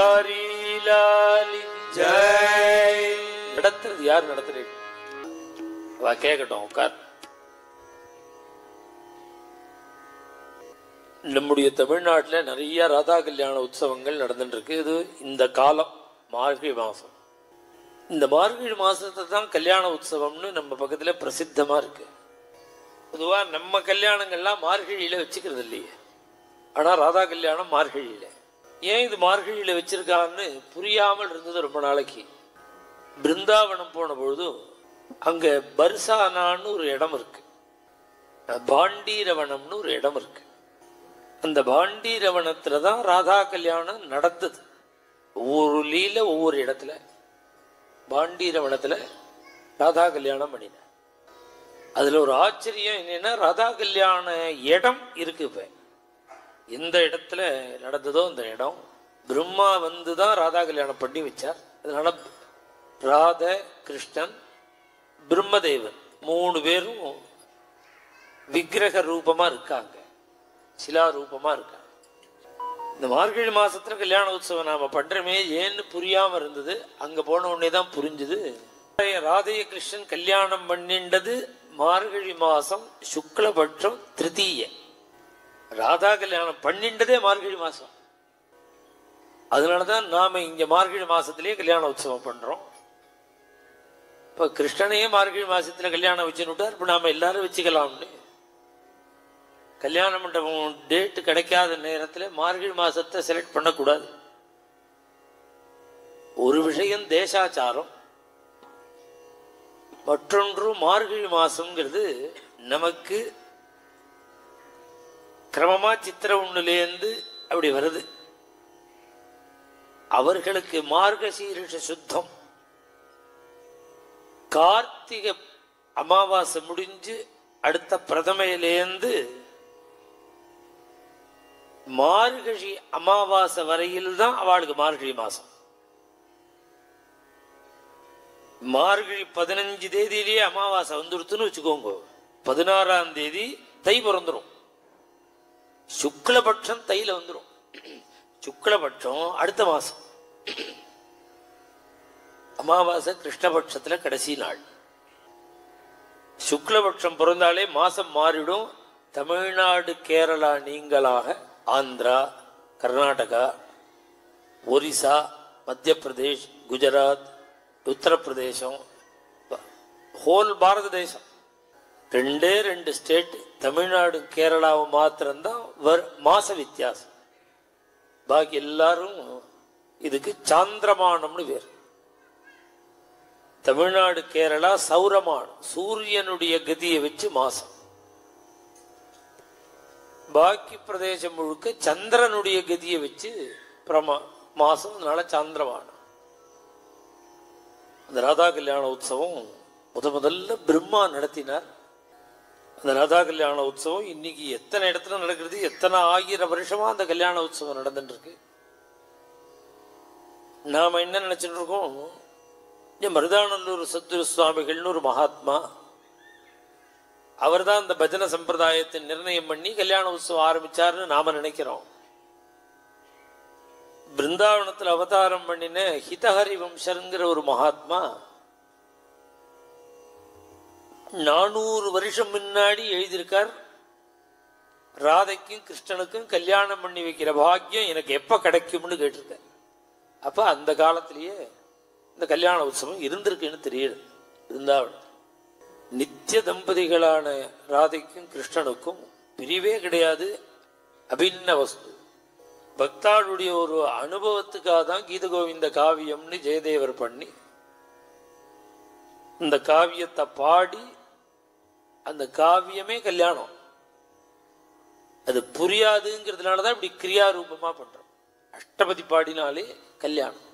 பிகாரி லால் ஜெய். நடத்துறது யார் நடத்துறீங்க? கேட்கட்டும், உட்கார். நம்முடைய தமிழ்நாட்டில் நிறைய ராதா கல்யாண உற்சவங்கள் நடந்துட்டு இருக்கு. இது இந்த காலம் மார்கழி மாதம். இந்த மார்கழி மாதத்தை தான் கல்யாண உற்சவம்னு நம்ம பக்கத்தில் பிரசித்தமாக இருக்கு. பொதுவாக நம்ம கல்யாணங்கள்லாம் மார்கழியில் வச்சுக்கிறது இல்லையே, ஆனால் ராதா கல்யாணம் மார்கழியில். ஏன் இது மார்கழியில் வச்சிருக்கான்னு புரியாமல் இருந்தது ரொம்ப நாளைக்கு. பிருந்தாவனம் போன பொழுதும் அங்கே பர்சானான்னு ஒரு இடம் இருக்கு, பாண்டீரவனம்னு ஒரு இடம் இருக்கு. அந்த பாண்டீரவனத்தில் தான் ராதா கல்யாணம் நடந்தது. ஒவ்வொரு லீல ஒவ்வொரு இடத்துல பாண்டீரவனத்தில் ராதா கல்யாணம் பண்ணின. அதில் ஒரு ஆச்சரியம் என்னன்னா, ராதா கல்யாண இடம் இருக்கு. இப்போ எந்த இடத்துல நடந்ததோ அந்த இடம் பிரம்மா வந்து தான் ராதா கல்யாணம் பண்ணி வச்சார். அதனால ராத கிருஷ்ணன் பிரம்மதேவன் 3 பேரும் விக்கிரக ரூபமாக இருக்காங்க, சிலா ரூபமாக இருக்காங்க. இந்த மார்கழி மாதத்தில் கல்யாண உற்சவம் நாம் பண்ணுறமே ஏன்னு புரியாமல் இருந்தது. அங்கே போன உடனே தான் புரிஞ்சுது. ராதைய கிருஷ்ணன் கல்யாணம் பண்ணிண்டது மார்கழி மாதம் சுக்லபட்சம் திருத்தீய. ராதா கல்யாணம் பண்ணிண்டதே மார்கழி மாதம். அதனால தான் நாம் இங்கே மார்கழி மாதத்துலேயே கல்யாண உற்சவம் பண்ணுறோம். இப்போ கிருஷ்ணனையே மார்கழி மாதத்தில் கல்யாணம் வச்சுன்னுட்டார். இப்போ நாம் எல்லாரும் வச்சுக்கலாம்னு கல்யாண மண்டபம் டேட்டு கிடைக்காத நேரத்தில் மார்கழி மாதத்தை செலக்ட் பண்ணக்கூடாது. ஒரு விஷயம் தேசாச்சாரம், மற்றொன்று மார்கழி மாதம்ங்கிறது நமக்கு கிரமமாக சித்திரை 1லேருந்து அப்படி வருது. அவர்களுக்கு மார்கசீரிஷ சுத்தம் கார்த்திகை அமாவாசை முடிஞ்சு அடுத்த பிரதமையிலேருந்து மார்கழி அமாவாசை வரையில் தான் அவளுக்கு மார்கழி மாசம். மார்கழி 15 தேதியிலேயே அமாவாசை வந்துடுத்துன்னு வச்சுக்கோங்க. 16ஆம் தேதி தை பிறந்துடும். சுக்லபட்சம் தையில வந்துடும். சுக்லபட்சம் அடுத்த மாசம், அமாவாசை கிருஷ்ணபட்சத்துல கடைசி நாள். சுக்லபட்சம் பிறந்தாலே மாசம் மாறிடும். தமிழ்நாடு கேரளா நீங்களாக ஆந்திரா, கர்நாடகா, ஒரிசா, மத்திய பிரதேஷ், குஜராத், உத்தரப்பிரதேசம், ஹோல் பாரத தேசம் 2 ஸ்டேட், தமிழ்நாடு கேரளாவும் மாத்திரம்தான் மாச வித்தியாசம். பாக்கி எல்லாரும் இதுக்கு சாந்திரமானம்னு பேர். தமிழ்நாடு கேரளா சௌரமானம், சூரியனுடைய கதியை வச்சு மாசம். பாக்கி பிரதேசம் முழுக்க சந்திரனுடைய கதியை வச்சு மாசம். அதனால சாந்திரமானம். அந்த ராதா கல்யாண உற்சவம் முதல்ல பிரம்மா நடத்தினார். அந்த ராதா கல்யாண உற்சவம் இன்னைக்கு எத்தனை இடத்துல நடக்கிறது, எத்தனை 1000 வருஷமா அந்த கல்யாண உற்சவம் நடந்துட்டு இருக்கு. நாம என்ன நினைச்சிட்டு இருக்கோம், மருதானல்லூர் சத்குரு சுவாமிகள்னு ஒரு மகாத்மா, அவர் தான் அந்த பஜன சம்பிரதாயத்தை நிர்ணயம் பண்ணி கல்யாண உற்சவம் ஆரம்பிச்சாருன்னு நாம நினைக்கிறோம். பிருந்தாவனத்தில் அவதாரம் பண்ணின ஹிதஹரி வம்சங்கிற ஒரு மகாத்மா 400 வருஷம் முன்னாடி எழுதியிருக்கார். ராதைக்கும் கிருஷ்ணனுக்கும் கல்யாணம் பண்ணி வைக்கிற பாக்கியம் எனக்கு எப்ப கிடைக்கும்னு கேட்டிருக்கார். அப்ப அந்த காலத்திலேயே இந்த கல்யாண உற்சவம் இருந்திருக்குன்னு தெரியுது. பிருந்தாவனம் நித்திய தம்பதிகளான ராதைக்கும் கிருஷ்ணனுக்கும் பிரிவே கிடையாது, அபின்ன வஸ்து. பக்தாளுடைய ஒரு அனுபவத்துக்காக தான் கீத கோவிந்த காவியம்னு ஜெயதேவர் பண்ணி இந்த காவியத்தை பாடி, அந்த காவியமே கல்யாணம். அது புரியாதுங்கிறதுனாலதான் இப்படி கிரியாரூபமா பண்றோம். அஷ்டபதி பாடினாலே கல்யாணம்.